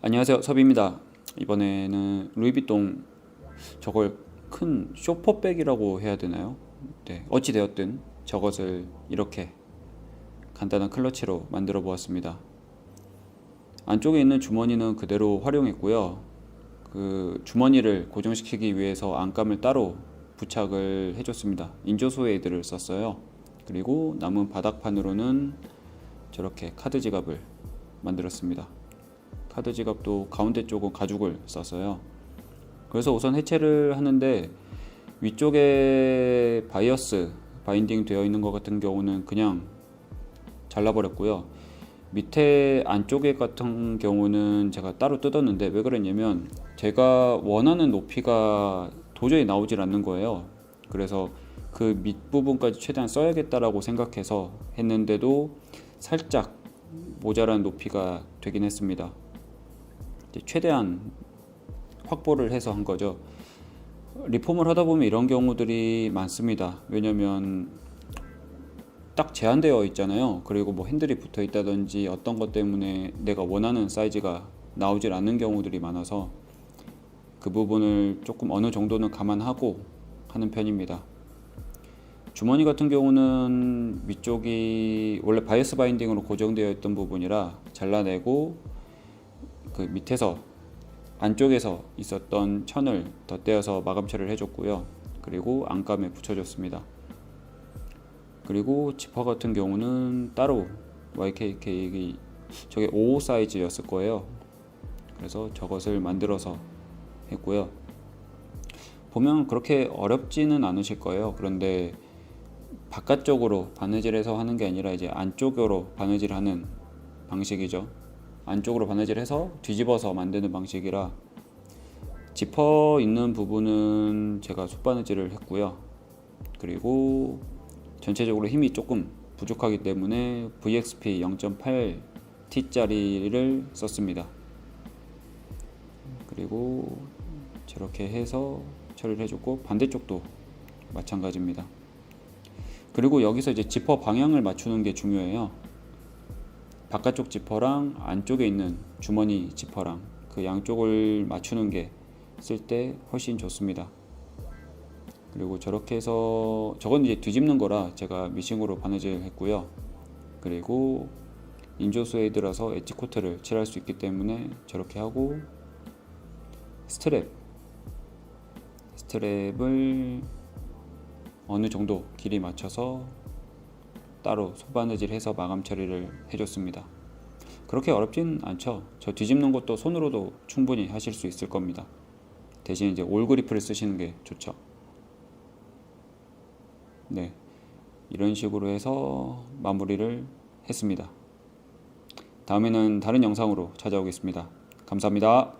안녕하세요, 섭입니다. 이번에는 루이비통, 저걸 큰 쇼퍼백이라고 해야 되나요? 네, 어찌 되었든 저것을 이렇게 간단한 클러치로 만들어 보았습니다. 안쪽에 있는 주머니는 그대로 활용했고요. 그 주머니를 고정시키기 위해서 안감을 따로 부착을 해줬습니다. 인조소에이드를 썼어요. 그리고 남은 바닥판으로는 저렇게 카드 지갑을 만들었습니다. 카드 지갑도 가운데 쪽은 가죽을 썼어요. 그래서 우선 해체를 하는데, 위쪽에 바이어스 바인딩 되어 있는 것 같은 경우는 그냥 잘라버렸고요. 밑에 안쪽에 같은 경우는 제가 따로 뜯었는데, 왜 그랬냐면 제가 원하는 높이가 도저히 나오질 않는 거예요. 그래서 그 밑부분까지 최대한 써야겠다라고 생각해서 했는데도 살짝 모자란 높이가 되긴 했습니다. 최대한 확보를 해서 한 거죠. 리폼을 하다 보면 이런 경우들이 많습니다. 왜냐면 딱 제한되어 있잖아요. 그리고 뭐 핸들이 붙어 있다든지 어떤 것 때문에 내가 원하는 사이즈가 나오질 않는 경우들이 많아서 그 부분을 조금 어느 정도는 감안하고 하는 편입니다. 주머니 같은 경우는 위쪽이 원래 바이어스 바인딩으로 고정되어 있던 부분이라 잘라내고, 그 밑에서 안쪽에서 있었던 천을 덧대어서 마감 처리를 해줬고요. 그리고 안감에 붙여줬습니다. 그리고 지퍼 같은 경우는 따로 YKK, 저게 55 사이즈였을 거예요. 그래서 저것을 만들어서 했고요. 보면 그렇게 어렵지는 않으실 거예요. 그런데 바깥쪽으로 바느질해서 하는 게 아니라 이제 안쪽으로 바느질하는 방식이죠. 안쪽으로 바느질해서 뒤집어서 만드는 방식이라 지퍼 있는 부분은 제가 솥바느질을 했고요. 그리고 전체적으로 힘이 조금 부족하기 때문에 VXP 0.8T짜리를 썼습니다. 그리고 저렇게 해서 처리를 해줬고, 반대쪽도 마찬가지입니다. 그리고 여기서 이제 지퍼 방향을 맞추는 게 중요해요. 바깥쪽 지퍼랑 안쪽에 있는 주머니 지퍼랑 그 양쪽을 맞추는 게 쓸 때 훨씬 좋습니다. 그리고 저렇게 해서, 저건 이제 뒤집는 거라 제가 미싱으로 바느질 했고요. 그리고 인조 스웨이드라서 엣지 코트를 칠할 수 있기 때문에 저렇게 하고, 스트랩을 어느 정도 길이 맞춰서 따로 손바느질 해서 마감 처리를 해줬습니다. 그렇게 어렵진 않죠. 저 뒤집는 것도 손으로도 충분히 하실 수 있을 겁니다. 대신 이제 올 그리프를 쓰시는 게 좋죠. 네, 이런 식으로 해서 마무리를 했습니다. 다음에는 다른 영상으로 찾아오겠습니다. 감사합니다.